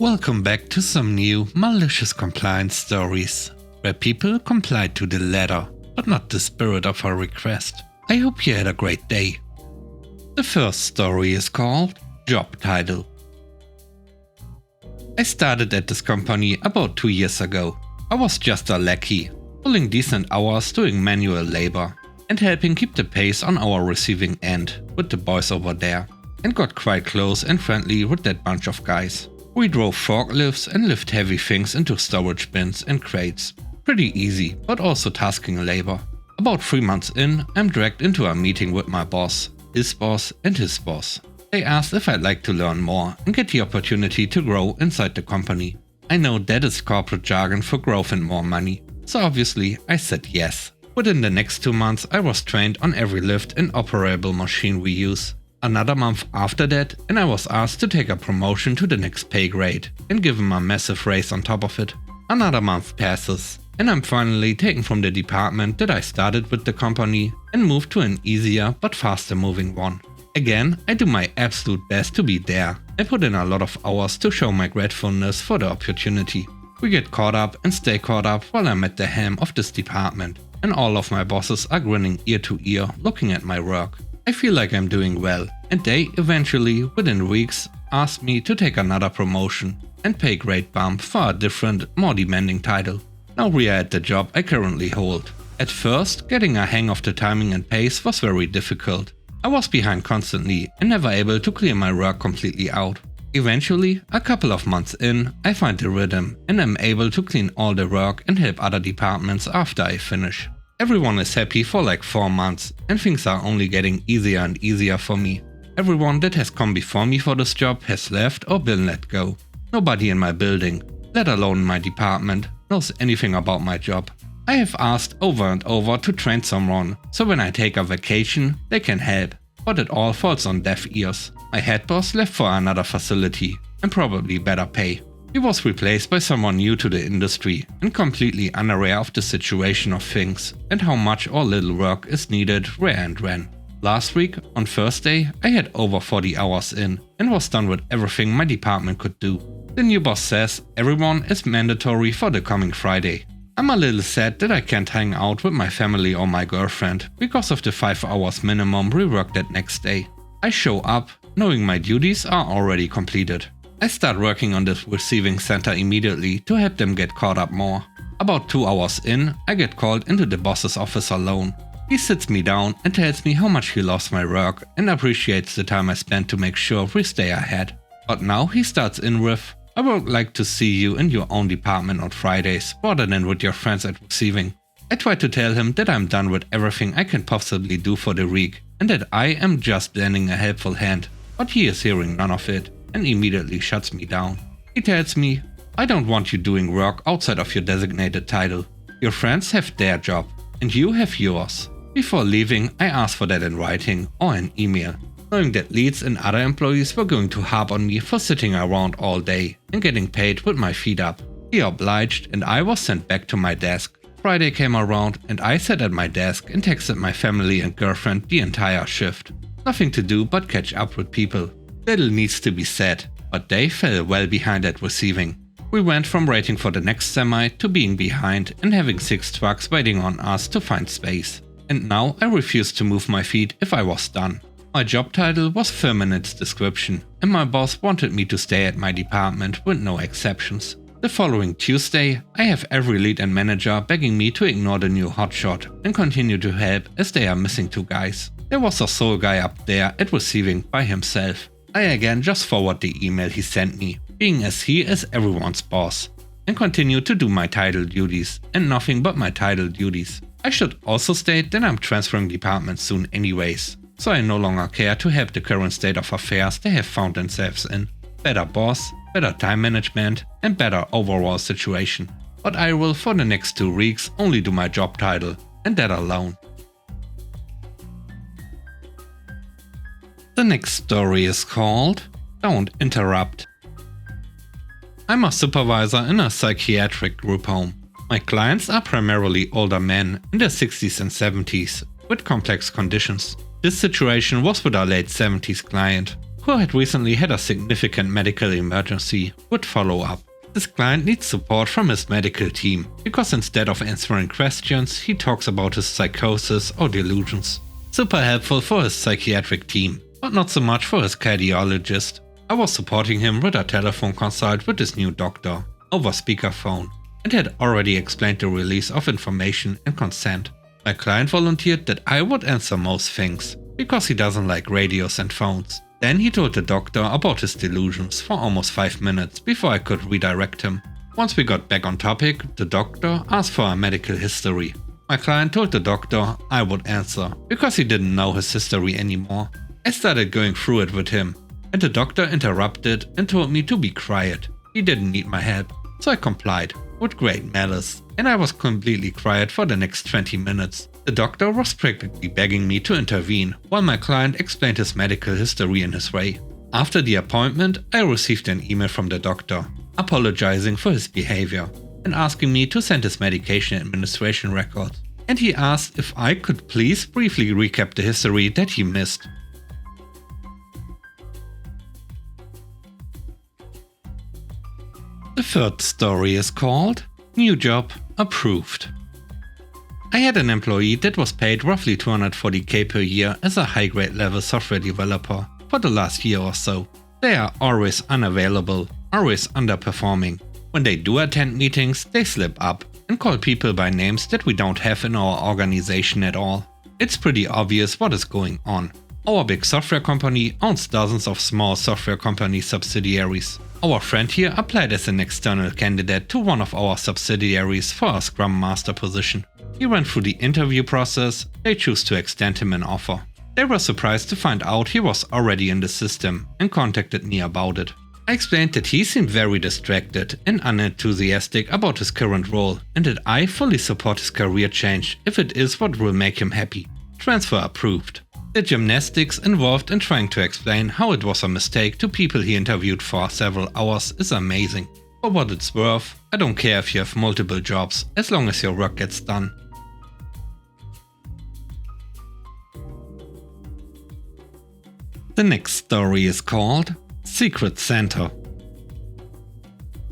Welcome back to some new malicious compliance stories, where people complied to the letter, but not the spirit of our request. I hope you had a great day. The first story is called Job Title. I started at this company about 2 years ago. I was just a lackey, pulling decent hours doing manual labor and helping keep the pace on our receiving end with the boys over there, and got quite close and friendly with that bunch of guys. We drove forklifts and lift heavy things into storage bins and crates. Pretty easy, but also tasking labor. About 3 months in, I'm dragged into a meeting with my boss, his boss and his boss. They asked if I'd like to learn more and get the opportunity to grow inside the company. I know that is corporate jargon for growth and more money, so obviously I said yes. Within the next 2 months I was trained on every lift and operable machine we use. Another month after that and I was asked to take a promotion to the next pay grade and given a massive raise on top of it. Another month passes and I'm finally taken from the department that I started with the company and moved to an easier but faster moving one. Again, I do my absolute best to be there. I put in a lot of hours to show my gratefulness for the opportunity. We get caught up and stay caught up while I'm at the helm of this department, and all of my bosses are grinning ear to ear looking at my work. I feel like I'm doing well, and they eventually, within weeks, asked me to take another promotion and pay grade bump for a different, more demanding title. Now we are at the job I currently hold. At first, getting a hang of the timing and pace was very difficult. I was behind constantly and never able to clear my work completely out. Eventually, a couple of months in, I find the rhythm and am able to clean all the work and help other departments after I finish. Everyone is happy for like 4 months and things are only getting easier and easier for me. Everyone that has come before me for this job has left or been let go. Nobody in my building, let alone my department, knows anything about my job. I have asked over and over to train someone, so when I take a vacation, they can help, but it all falls on deaf ears. My head boss left for another facility, and probably better pay. He was replaced by someone new to the industry, and completely unaware of the situation of things, and how much or little work is needed where and when. Last week, on Thursday, I had over 40 hours in, and was done with everything my department could do. The new boss says everyone is mandatory for the coming Friday. I'm a little sad that I can't hang out with my family or my girlfriend because of the 5 hours minimum we work that next day. I show up, knowing my duties are already completed. I start working on the receiving center immediately to help them get caught up more. About 2 hours in, I get called into the boss's office alone. He sits me down and tells me how much he loves my work and appreciates the time I spent to make sure we stay ahead. But now he starts in with, "I would like to see you in your own department on Fridays rather than with your friends at receiving." I try to tell him that I'm done with everything I can possibly do for the week and that I am just lending a helpful hand, but he is hearing none of it and immediately shuts me down. He tells me, "I don't want you doing work outside of your designated title. Your friends have their job and you have yours." Before leaving, I asked for that in writing or an email, knowing that leads and other employees were going to harp on me for sitting around all day and getting paid with my feet up. He obliged and I was sent back to my desk. Friday came around and I sat at my desk and texted my family and girlfriend the entire shift. Nothing to do but catch up with people. Little needs to be said, but they fell well behind at receiving. We went from waiting for the next semi to being behind and having 6 trucks waiting on us to find space. And now I refused to move my feet if I was done. My job title was firm in its description, and my boss wanted me to stay at my department with no exceptions. The following Tuesday, I have every lead and manager begging me to ignore the new hotshot and continue to help as they are missing 2 guys. There was a sole guy up there at receiving by himself. I again just forward the email he sent me, being as he is everyone's boss, and continue to do my title duties and nothing but my title duties. I should also state that I'm transferring departments soon anyways, so I no longer care to help the current state of affairs they have found themselves in. Better boss, better time management and better overall situation. But I will for the next 2 weeks only do my job title, and that alone. The next story is called Don't Interrupt. I'm a supervisor in a psychiatric group home. My clients are primarily older men in their 60s and 70s with complex conditions. This situation was with a late 70s client who had recently had a significant medical emergency, would follow up. This client needs support from his medical team, because instead of answering questions, he talks about his psychosis or delusions. Super helpful for his psychiatric team, but not so much for his cardiologist. I was supporting him with a telephone consult with his new doctor, over speakerphone, and had already explained the release of information and consent. My client volunteered that I would answer most things, because he doesn't like radios and phones. Then he told the doctor about his delusions for almost 5 minutes before I could redirect him. Once we got back on topic, the doctor asked for a medical history. My client told the doctor I would answer, because he didn't know his history anymore. I started going through it with him, and the doctor interrupted and told me to be quiet. He didn't need my help, so I complied, with great malice, and I was completely quiet for the next 20 minutes. The doctor was practically begging me to intervene, while my client explained his medical history in his way. After the appointment, I received an email from the doctor, apologizing for his behavior, and asking me to send his medication administration records. And he asked if I could please briefly recap the history that he missed. The third story is called New Job Approved. I had an employee that was paid roughly $240k per year as a high-grade level software developer for the last year or so. They are always unavailable, always underperforming. When they do attend meetings, they slip up and call people by names that we don't have in our organization at all. It's pretty obvious what is going on. Our big software company owns dozens of small software company subsidiaries. Our friend here applied as an external candidate to one of our subsidiaries for a Scrum Master position. He went through the interview process, they chose to extend him an offer. They were surprised to find out he was already in the system and contacted me about it. I explained that he seemed very distracted and unenthusiastic about his current role, and that I fully support his career change if it is what will make him happy. Transfer approved. The gymnastics involved in trying to explain how it was a mistake to people he interviewed for several hours is amazing. For what it's worth, I don't care if you have multiple jobs, as long as your work gets done. The next story is called Secret Santa.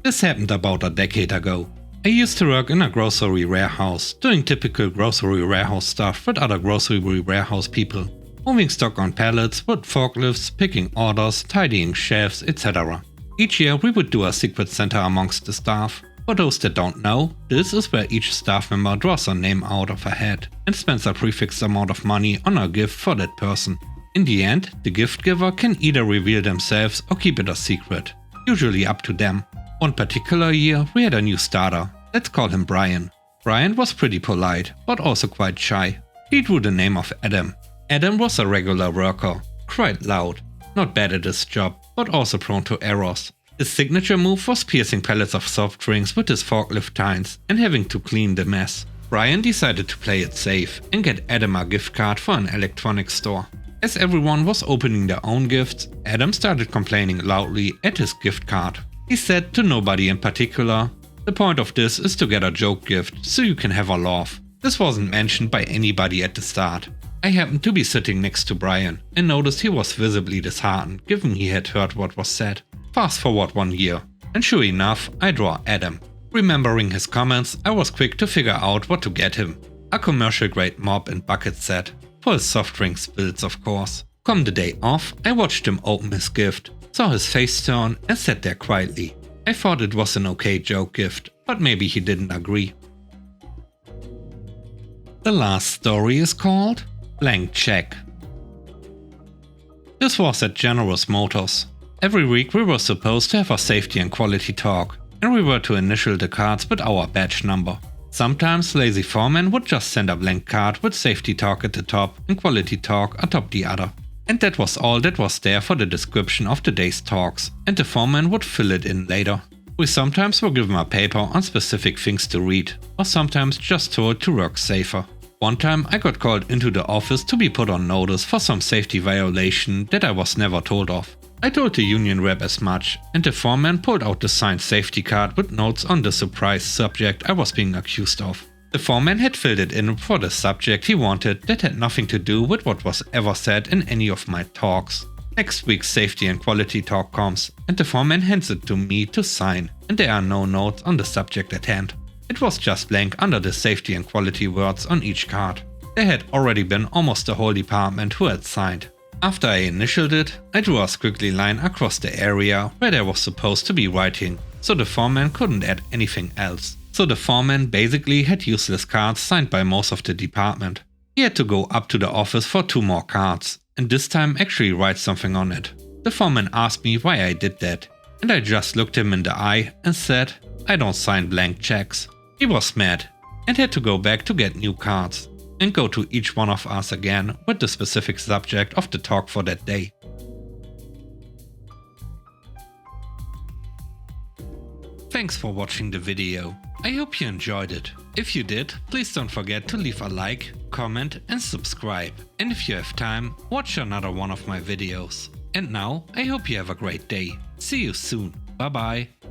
This happened about a decade ago. I used to work in a grocery warehouse, doing typical grocery warehouse stuff with other grocery warehouse people. Moving stock on pallets with forklifts, picking orders, tidying shelves, etc. Each year we would do a Secret Santa amongst the staff. For those that don't know, this is where each staff member draws a name out of a hat and spends a prefixed amount of money on a gift for that person. In the end, the gift giver can either reveal themselves or keep it a secret, usually up to them. One particular year we had a new starter, let's call him Brian. Brian was pretty polite, but also quite shy. He drew the name of Adam. Adam was a regular worker, quite loud, not bad at his job, but also prone to errors. His signature move was piercing pallets of soft drinks with his forklift tines and having to clean the mess. Brian decided to play it safe and get Adam a gift card for an electronics store. As everyone was opening their own gifts, Adam started complaining loudly at his gift card. He said to nobody in particular, "The point of this is to get a joke gift, so you can have a laugh." This wasn't mentioned by anybody at the start. I happened to be sitting next to Brian and noticed he was visibly disheartened given he had heard what was said. Fast forward 1 year, and sure enough, I draw Adam. Remembering his comments, I was quick to figure out what to get him. A commercial grade mop and bucket set, for his soft drink spills of course. Come the day off, I watched him open his gift, saw his face turn and sat there quietly. I thought it was an okay joke gift, but maybe he didn't agree. The last story is called Blank Check. This was at Generous Motors. Every week we were supposed to have a safety and quality talk, and we were to initial the cards with our badge number. Sometimes lazy foreman would just send a blank card with safety talk at the top and quality talk atop the other. And that was all that was there for the description of the day's talks, and the foreman would fill it in later. We sometimes were given a paper on specific things to read, or sometimes just told to work safer. One time I got called into the office to be put on notice for some safety violation that I was never told of. I told the union rep as much, and the foreman pulled out the signed safety card with notes on the surprise subject I was being accused of. The foreman had filled it in for the subject he wanted that had nothing to do with what was ever said in any of my talks. Next week's safety and quality talk comes, and the foreman hands it to me to sign, and there are no notes on the subject at hand. It was just blank under the safety and quality words on each card. There had already been almost the whole department who had signed. After I initialed it, I drew a squiggly line across the area where there was supposed to be writing, so the foreman couldn't add anything else. So the foreman basically had useless cards signed by most of the department. He had to go up to the office for 2 more cards, and this time actually write something on it. The foreman asked me why I did that, and I just looked him in the eye and said, "I don't sign blank checks." He was mad and had to go back to get new cards and go to each one of us again with the specific subject of the talk for that day. Thanks for watching the video. I hope you enjoyed it. If you did, please don't forget to leave a like, comment and subscribe. And if you have time, watch another one of my videos. And now, I hope you have a great day. See you soon. Bye bye.